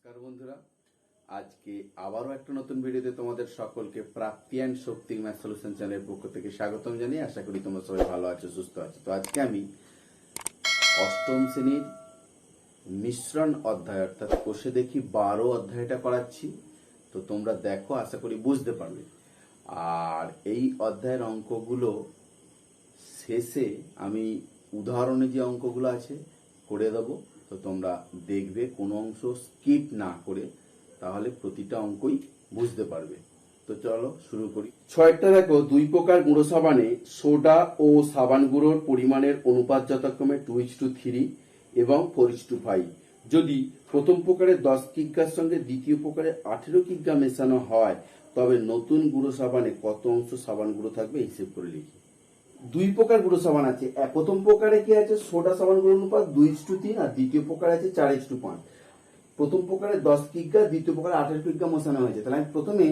নমস্কার বন্ধুরা, আজকে আবারও একটা নতুন ভিডিওতে তোমাদের সকলকে প্রাপ্তি অ্যান্ড শক্তির ম্যাথ সলিউশন চ্যানেলের পক্ষ থেকে স্বাগতম জানিয়ে আশা করি তোমরা সবাই ভালো আছো, সুস্থ আছো। তো আজকে আমি অষ্টম শ্রেণীর মিশ্রণ অধ্যায় অর্থাৎ কোষে দেখি 12 অধ্যায়টা করাচ্ছি। তো তোমরা দেখো, আশা করি বুঝতে পারবে। আর এই অধ্যায়ের অঙ্কগুলো শেষে আমি উদাহরণে যে অঙ্কগুলো আছে করে দেবো। তো তোমরা দেখবে কোনো অংশ স্কিপ না করে, তাহলে প্রতিটা অঙ্কই বুঝতে পারবে। তো চলো শুরু করি। 6টা দেখো, 2 প্রকার গুঁড়ো সাবানে সোডা ও সাবান গুঁড়োর পরিমাণের অনুপাত যথাক্রমে 2:3 এবং 4:5। যদি প্রথম প্রকারের 10 কিগ্রার সঙ্গে দ্বিতীয় প্রকারের 18 কিগ্রা মেশানো হয়, তবে নতুন গুঁড়ো সাবানে কত অংশ সাবান গুঁড়ো থাকবে হিসেব করে লিখি। 2 প্রকার গুঁড়ো সাবান আছে। প্রথম প্রকারে কি আছে, সোডা সাবান গুঁড়ো অনুপাত 2:3, আর দ্বিতীয় প্রকারে আছে 4:5। প্রথম প্রকারে 10 কিগ্রা, দ্বিতীয় প্রকারে 18 কিগ্রা মেশানো হয়েছে। তাহলে আমি প্রথমে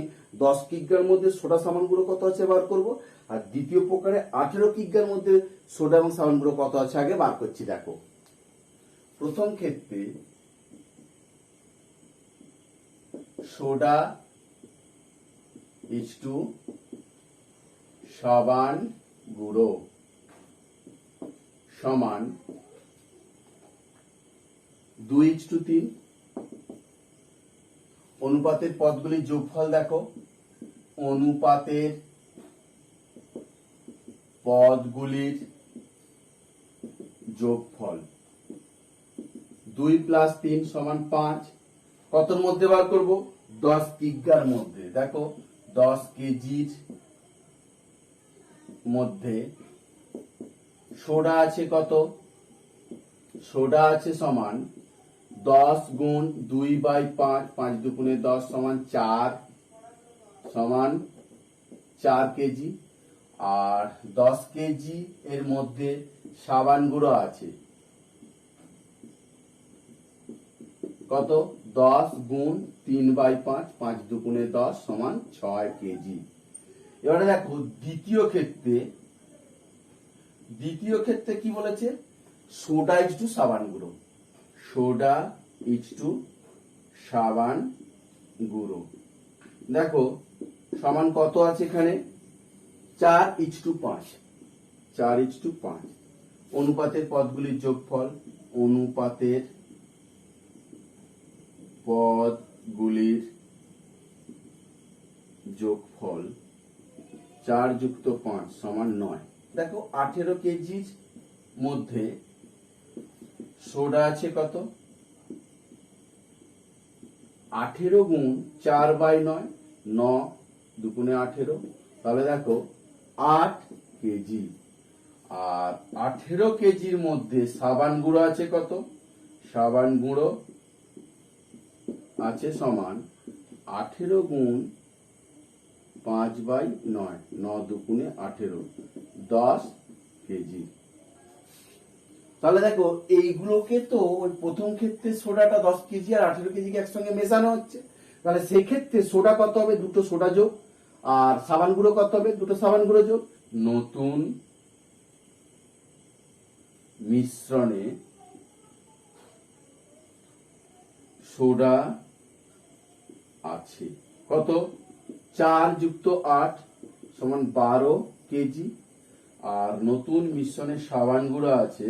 10 কিগ্রার মধ্যে সোডা সাবান গুঁড়ো কত আছে বার করব, আর দ্বিতীয় প্রকারে 18 কিগ্রার মধ্যে সোডা এবং সাবান গুঁড়ো কত আছে আগে বার করছি। দেখো, প্রথম ক্ষেত্রে সোডা H2 সাবান গুঁড়ো সমান 2:3। অনুপাতের পদগুলির যোগফল দেখো, অনুপাতের পদগুলির যোগফল 2 + 3 = 5। কতর মধ্যে বার করব, 10 কিগ্রার মধ্যে। দেখো, 10 কেজির মধ্যে সোডা আছে কত, সোডা আছে সমান 10 গুণ 2/5, 5 দুগুণে 10 সমান 4, সমান 4 কেজি। আর 10 কেজি এর মধ্যে সাবান গুঁড়ো আছে কত, 10 গুণ 3/5, 5 দুগুণে 10 সমান 6 কেজি। এবারে দেখো, দ্বিতীয় ক্ষেত্রে কি বলেছে, সোডা H2 সাবান গুঁড়ো, সোডা H2 সাবান গুঁড়ো। দেখো সমান কত আছে এখানে, 4:5, 4:5। অনুপাতের পদগুলির যোগফল, অনুপাতের পদগুলির যোগফল 4 + 5 = 9। দেখো, 18 কেজির মধ্যে সোডা আছে কত, 18 গুণ 4/9, 9 দুগুণে 18, তাহলে দেখো 8 কেজি। আর 18 কেজির মধ্যে সাবান গুঁড়ো আছে কত, সাবান গুঁড়ো আছে সমান 18 গুণ 5/9, 9 দুগুণে 18, 10 কেজি। তাহলে দেখো, এইগুলোকে তো ওই প্রথম ক্ষেত্রে সোডাটা 10 কেজি আর 18 কেজিকে একসঙ্গে মেশানো হচ্ছে। তাহলে সেই ক্ষেত্রে সোডা কত হবে, 2টো সোডা যোগ, আর সাবান গুঁড়ো কত হবে, 2টো সাবান গুঁড়ো যোগ। নতুন মিশ্রণে সোডা আছে কত, 4 + 8 = 12 কেজি। আর নতুন মিশ্রণে সাবান গুঁড়ো আছে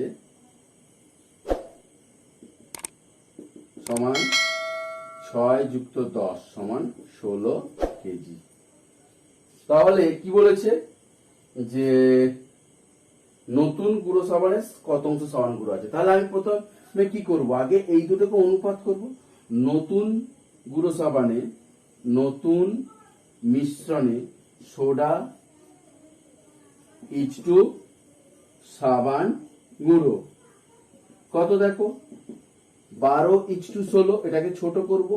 সমান 6 + 10 = 16 কেজি। তাহলে কি বলেছে যে নতুন গুঁড়ো সাবানে কত অংশ সাবান গুঁড়ো আছে। তাহলে আমি প্রথমে কি করব, আগে এই দুটোকে অনুপাত করব। নতুন গুঁড়ো সাবানে, নতুন মিশ্রণে সোডা H2 সাবান গুঁড়ো কত, দেখো 12:16, এটাকে ছোট করব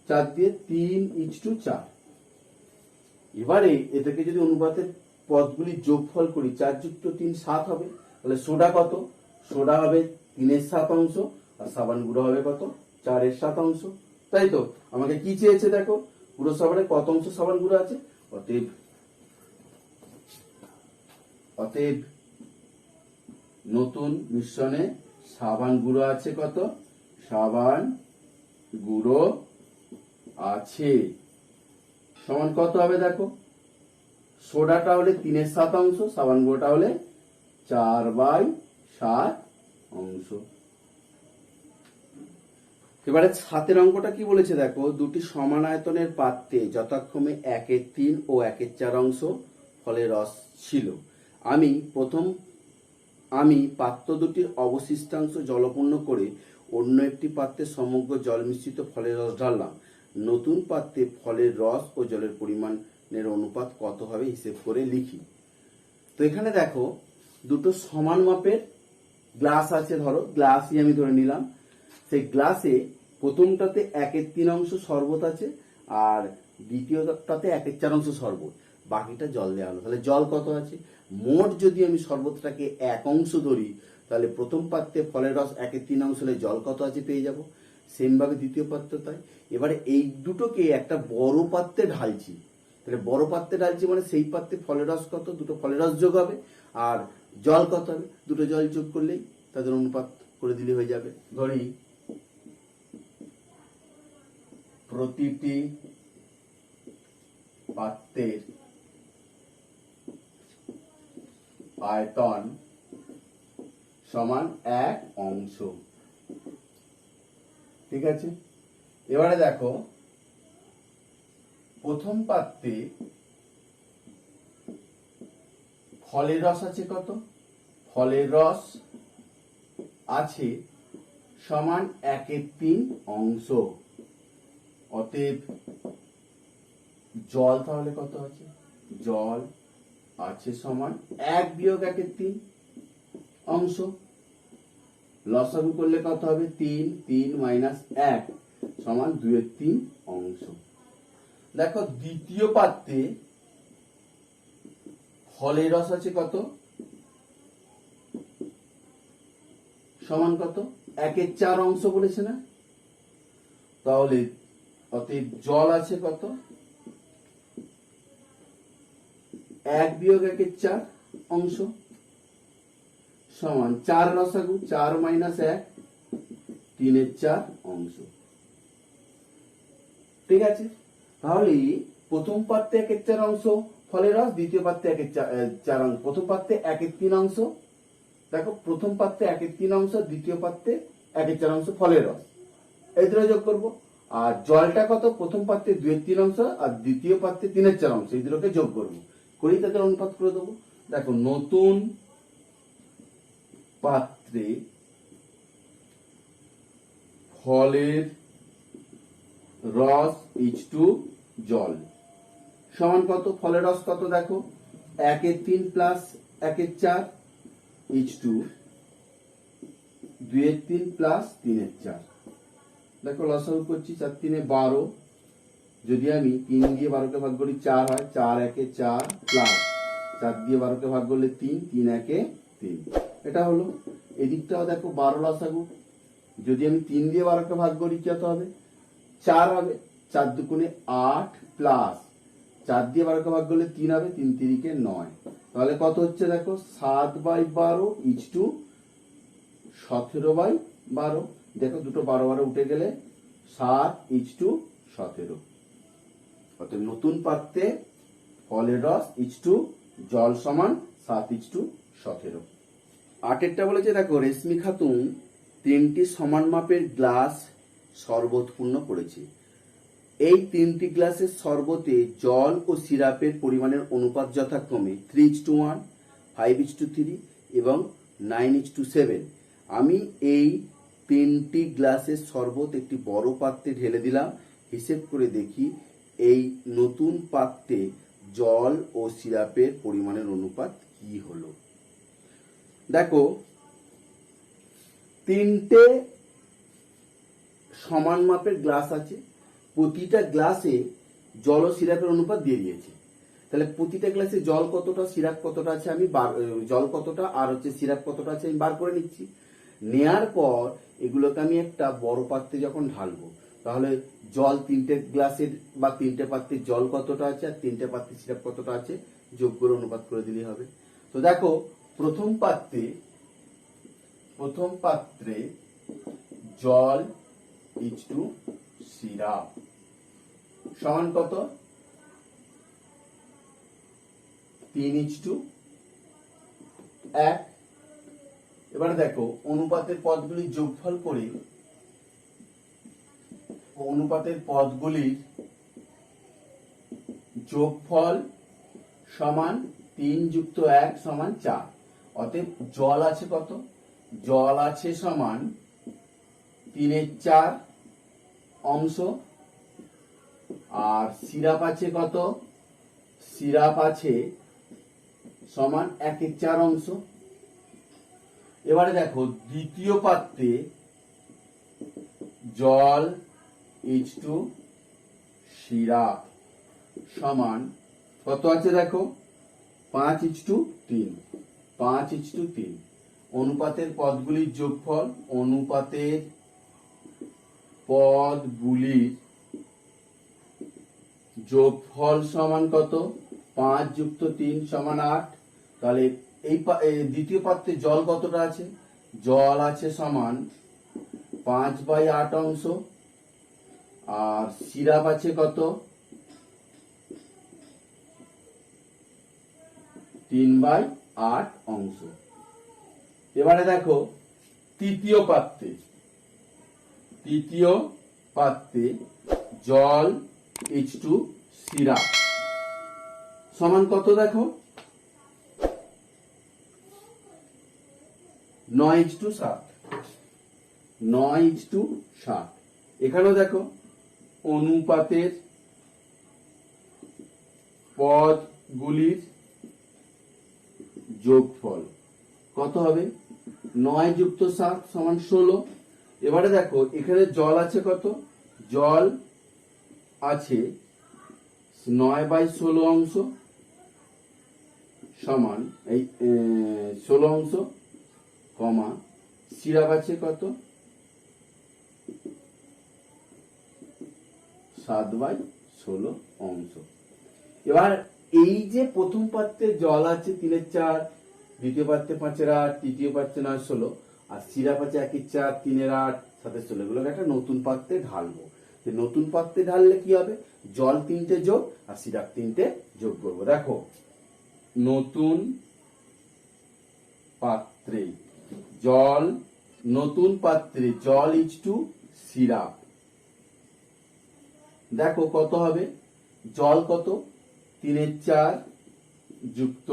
4 দিয়ে, 3:4। এবারে এটাকে যদি অনুপাতের পদগুলি যোগফল করি, 4 + 3 7 হবে। তাহলে সোডা কত, সোডা হবে 3/7 অংশ, আর সাবান গুঁড়ো হবে কত, 4/7 অংশ। তাই তো, আমাকে কি চেয়েছে, দেখো গুঁড়ো সাবানে কত অংশ সাবান গুঁড়ো আছে। অতএব নতুন মিশ্রণে সাবান গুঁড়ো আছে কত, সাবান গুঁড়ো আছে সমান কত হবে দেখো, সোডাটা হলে 3/7 সাবান গুঁড়োটা হলে 4/7 অংশ। এবারে 7 অঙ্কটা কি বলেছে দেখো, দুটি সমান আয়তনের পাত্রে যথাক্রমে 1/3 ও 1/4 অংশ ফলের রস ছিল। আমি পাত্র দুটির অবশিষ্টাংশ জলপূর্ণ করে অন্য একটি পাত্রে সমগ্র জল মিশ্রিত ফলের রস ঢাললাম। নতুন পাত্রে ফলের রস ও জলের পরিমাণের অনুপাত কত হবে হিসেব করে লিখি। তো এখানে দেখো দুটো সমান মাপের গ্লাস আছে, ধরো গ্লাসই আমি ধরে নিলাম। সেই গ্লাসে প্রথমটাতে 1/3 অংশ শরবত আছে আর দ্বিতীয়টাতে 1/4 অংশ শরবত, বাকিটা জল দেওয়া হলো। তাহলে জল কত আছে, মোট যদি আমি শরবতটাকে 1 অংশ ধরি তাহলে প্রথম পাত্রে ফলের রস 1/3 অংশ হলে জল কত আছে পেয়ে যাব। সেম ভাবে দ্বিতীয় পাত্র তাই। এবারে এই দুটোকে একটা বড় পাত্রে ঢালছি, তাহলে বড় পাত্রে ঢালছি মানে সেই পাত্রে ফলের রস কত, দুটো ফলের রস যোগ হবে, আর জল কত হবে, দুটো জল যোগ করলেই তাদের অনুপাত করে দিলে হয়ে যাবে। ধরি প্রতিটি পাত্রের আয়তন সমান 1 অংশ, ঠিক আছে। এবারে দেখো প্রথম পাত্রে ফলের রস আছে কত, ফলের রস আছে সমান 1/3 অংশ, অতএব জল তাহলে কত আছে, জল আছে সমান 1 বিয়োগ 1/3 অংশ। লসাগু করলে কত হবে, 3 3 মাইনাস 1 সমান 2/3 অংশ। দেখো দ্বিতীয় পাত্রে ফলের রস আছে কত, সমান কত, 1/4 অংশ বলেছে না, তাহলে অতএব জল আছে কত, 1 বিয়োগ 1/4 অংশ সমান 4 লসাগু, 4 মাইনাস 1 3/4 অংশ, ঠিক আছে। তাহলে প্রথম পাত্রে 1/4 অংশ ফলের রস, দ্বিতীয় পাত্রে 1/4 অংশ, প্রথম পাত্রে 1/3 অংশ, দেখো প্রথম পাত্রে 1/3 অংশ, দ্বিতীয় পাত্রে 1/4 অংশ ফলের রস, এই দুটো যোগ করবো। আর জলটা কত, প্রথম পাত্রে 2/3 অংশ আর দ্বিতীয় পাত্রে 3/4 অংশ, এই দুটোকে যোগ করবো, করেই তাদের অনুপাত করে দেবো। দেখো নতুন পাত্রে ফলের রস H2 জল সমান কত, ফলের রস কত দেখো 1/3 প্লাস 1/4 H2 2/3 প্লাস 3/4, দেখো লসাগু করছি 4 3 12, যদি আমি 3 দিয়ে 12 কে ভাগ করি 4 হয়, 4 1 4 প্লাস 4 দিয়ে 12 কে ভাগ করলে 3 3 1 3, এটা হলো। এদিকটাও দেখো 12 লসাগু, যদি আমি 3 দিয়ে 12 কে ভাগ করি কত হবে, 4 হবে, 4 দুগুণে 8 প্লাস 4 দিয়ে 12 কে ভাগ করলে 3 হবে, 3 3 কে 9, তাহলে কত হচ্ছে দেখো 7/12 H2 17/12, দেখো দুটো 12 12 উঠে গেলে 7 H2 17। অতএব নতুন পাত্রে ফলের রস H2 জল সমান 7 H2 17। 8এরটা বলেছে দেখো রেশমি খাতুন 3টি সমান মাপের গ্লাস শরবত পূর্ণ করেছে। এই 3টি গ্লাসের শরবতে জল ও সিরাপের পরিমাণের অনুপাত যথাক্রমে 3:1, 5:3 এবং 9:7। আমি এই 3টি গ্লাসের শরবত একটি বড় পাত্রে ঢেলে দিলাম, হিসেব করে দেখি এই নতুন পাত্রে জল ও সিরাপের পরিমাণের অনুপাত কি হলো। দেখো 3টে সমান মাপের গ্লাস আছে, প্রতিটা গ্লাসে জল ও সিরাপের অনুপাত দিয়ে দিয়েছে। তাহলে প্রতিটা গ্লাসে জল কতটা সিরাপ কতটা আছে আমি জল কতটা আর হচ্ছে সিরাপ কতটা আছে আমি বার করে নিচ্ছি। নেয়ার পর এগুলোকে আমি একটা বড় পাত্রে যখন ঢালবো তাহলে জল 3টে গ্লাসের বা 3টে পাত্রের জল কতটা আছে আর 3টে পাত্রের সিরাপ কতটা আছে যোগ করে অনুপাত করে দিলেই হবে। তো দেখো প্রথম পাত্রে জল H2 সিরাপ সমান কত? 3:1। এবারে দেখো অনুপাতের পদগুলির যোগফল করে অনুপাতের পদগুলির যোগফল সমান 3 যুক্ত 1 সমান 4। অতএব জল আছে কত? জল আছে সমান 3/4 অংশ। আর সিরাপ আছে কত? সিরাপ আছে সমান 1/4 অংশ। এবারে দেখো দ্বিতীয় পাত্রে জল H2 সিরাপ সমান কত আছে দেখো? 5:3। 5:3। অনুপাতের পদগুলির যোগফল, অনুপাতের পদগুলির যোগফল সমান কত? 5 যুক্ত 3 সমান 8। তাহলে এই দ্বিতীয় পাত্রে জল কতটা আছে? জল আছে সমান 5/8 অংশ। আর সিরাপ আছে কত? 3/8 অংশ। এবারে দেখো তৃতীয় পাত্রে জল H2 সিরাপ সমান কত দেখো? 9:7। 9:7। এখানেও দেখো অনুপাতের পদগুলির যোগফল কত হবে? 9 যুক্ত 7 সমান 16। এবারে দেখো এখানে জল আছে কত? জল আছে 9/16 অংশ সমান এই 16 অংশ কমা সিরাপ আছে কত? 7/16 অংশ। এবার এই যে প্রথম পাত্রে জল আছে 3/4, দ্বিতীয় পাত্রে 5/8, তৃতীয় পাত্রে 9/16 আর সিরাপ আছে 1/4, 3/8, 7/16, এগুলোকে একটা নতুন পাত্রে ঢালবো। নতুন পাত্রে ঢাললে কি হবে? জল 3টে যোগ আর সিরাপ 3টে যোগ করবো। দেখো নতুন পাত্রে জল, নতুন পাত্রে জল H2 সিরাপ দেখো কত হবে? জল কত? 3/4 যুক্ত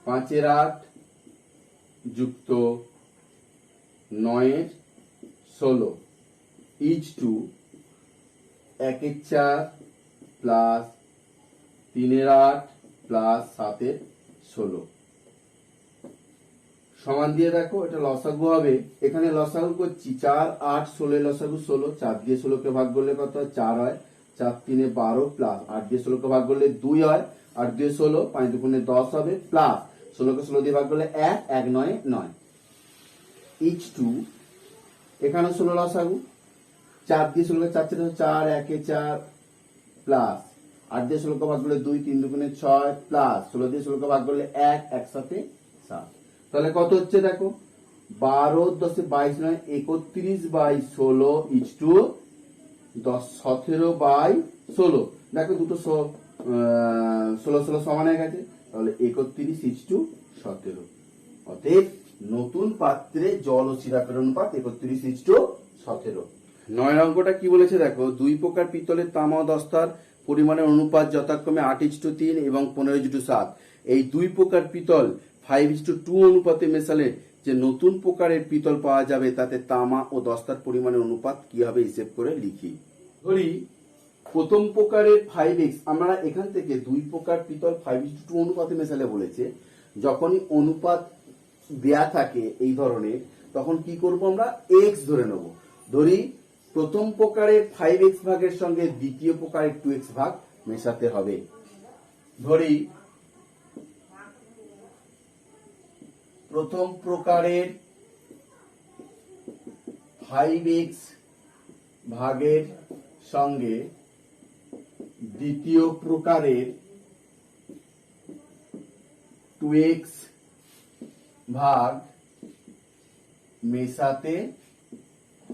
5/8 যুক্ত 9/16 H2 1/4 প্লাস 3/8 প্লাস 7/16 সমান দিয়ে দেখো এটা লসাগু হবে। এখানে লসাগু করছি 4, 8, 16 লসাগু 16। 4 দিয়ে 16কে ভাগ করলে কত হয়? 4 হয়। 4 3 12 প্লাস 8 দিয়ে 16কে ভাগ করলে 2 হয়। 8 দিয়ে 16, 5 2 10 হবে প্লাস 16কে 16 দিয়ে ভাগ করলে 1, 1 9 9। H2 এখানে 16 লসাগু, 4 দিয়ে 16কে 4 4 1 4 প্লাস 8 দিয়ে 16কে ভাগ করলে 2, 3 2 6 প্লাস 16 দিয়ে 16কে ভাগ করলে 1, একসাথে 7। তাহলে কত হচ্ছে দেখো? 12 10 22 9 31/16 H2 17/16। দেখো দুটো 16 সমান হয়ে গেছে। তাহলে 31 H2 17। অতএব নতুন পাত্রে জল ও সিরাপের অনুপাত 31 H2 17। 9 অঙ্কটা কি বলেছে দেখো? দুই প্রকার পিতলের তামা ও দস্তার পরিমাণের অনুপাত যথাক্রমে 8:3 এবং 15:7। এই দুই প্রকার পিতল 5:2 অনুপাতে মেশালে যে নতুন প্রকারের পিতল পাওয়া যাবে তাতে তামা ও দস্তার পরিমাণের অনুপাত কি হবে হিসেব করে লিখি। ধরি প্রথম প্রকারের 5x, আমরা এখান থেকে দুই প্রকার পিতল 5:2 অনুপাতে মেশালে বলেছে। যখনই অনুপাত দেয়া থাকে এই ধরনের তখন কি করব? আমরা x ধরে নেব। ধরি প্রথম প্রকারের 5x ভাগের সঙ্গে দ্বিতীয় প্রকারের 2x ভাগ মেশাতে হবে। ধরি প্রথম প্রকারের 5x ভাগের সঙ্গে দ্বিতীয় প্রকারের 2x ভাগ মেশাতে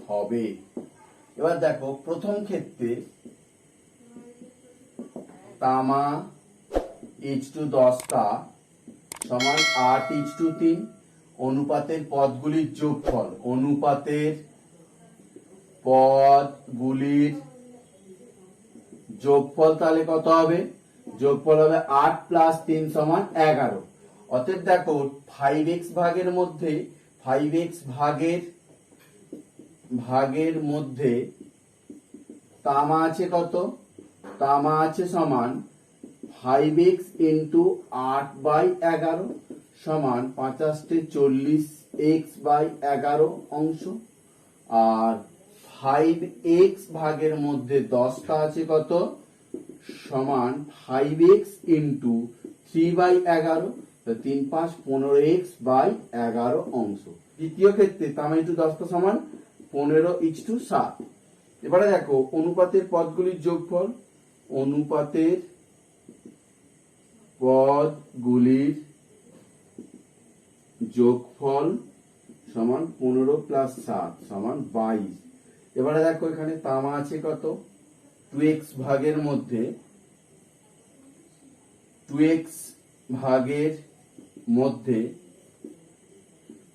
হবে। এবার দেখো প্রথম ক্ষেত্রে তামা H2 10টা সমান 8:3 অনুপাতের পদগুলির যোগফল, অনুপাতের পদগুলির যোগফল তাহলে কত হবে? যোগফল হবে 8 + 3 = 11। অতএব দেখো 5x ভাগের মধ্যে 5x ভাগের মধ্যে তামা আছে কত? তামা আছে সমান 5x × 8/11 সমান 50 40x/11 অংশ। আর 5x ভাগের মধ্যে 10টা আছে কত? সমান 5x × 3/11 3 5 15x/11 অংশ। দ্বিতীয় ক্ষেত্রে তামা H2 সমান 15:7। এবারে দেখো অনুপাতের পদগুলির যোগফল, অনুপাতের পদগুলির যোগফল সমান 15 + 7 সমান 22। এবারে দেখো এখানে তামা আছে কত? 2x ভাগের মধ্যে 2x ভাগের মধ্যে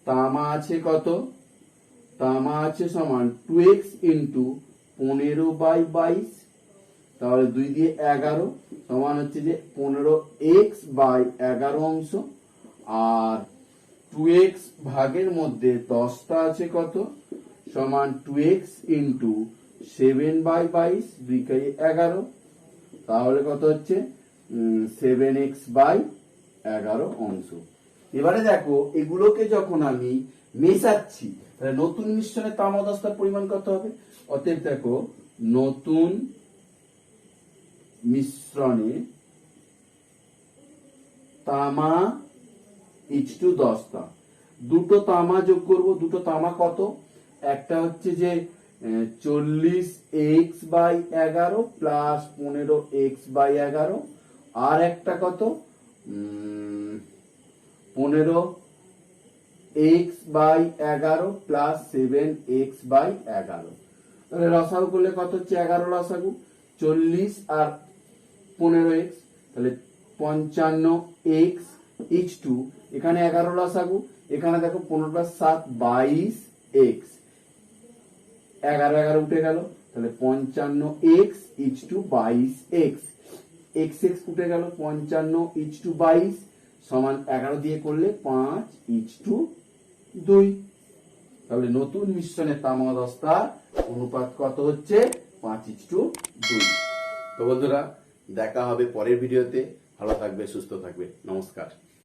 তামা আছে কত? তামা আছে সমান 2x × 15/22, তাহলে 2 দিয়ে 11 সমান হচ্ছে যে 15x/11 অংশ। আর 2x ভাগের মধ্যে 10টা আছে কত? সমান 2x × 7/22 2 × 11, তাহলে কত হচ্ছে 7x/11 অংশ। এবারে দেখো এগুলোকে যখন আমি মেশাচ্ছি তাহলে নতুন মিশ্রণে তামা দস্তার পরিমাণ কত হবে? অতএব দেখো নতুন মিশ্রণে তামা H2 দুটো তামা যোগ করব। দুটো তামা কত? একটা হচ্ছে যে 40x/11 + 15x/11, আর একটা কত 15x/11 + 7x/11। তাহলে লসাগু করলে কত হচ্ছে? 11 লসাগু, 40 আর 15x, তাহলে 55x H2। এখানে 11 লসাগু, এখানে দেখো 15 + 7 22x, 11 11 উঠে গেল, তাহলে 55x H2 22x, x x উঠে গেল, 55 H2 22 সমান 11 দিয়ে করলে 5 H2 2। তাহলে নতুন মিশ্রণে তামা দস্তার অনুপাত কত হচ্ছে? 5:2। তো বন্ধুরা দেখা হবে পরের ভিডিওতে। ভালো থাকবে, সুস্থ থাকবে, নমস্কার।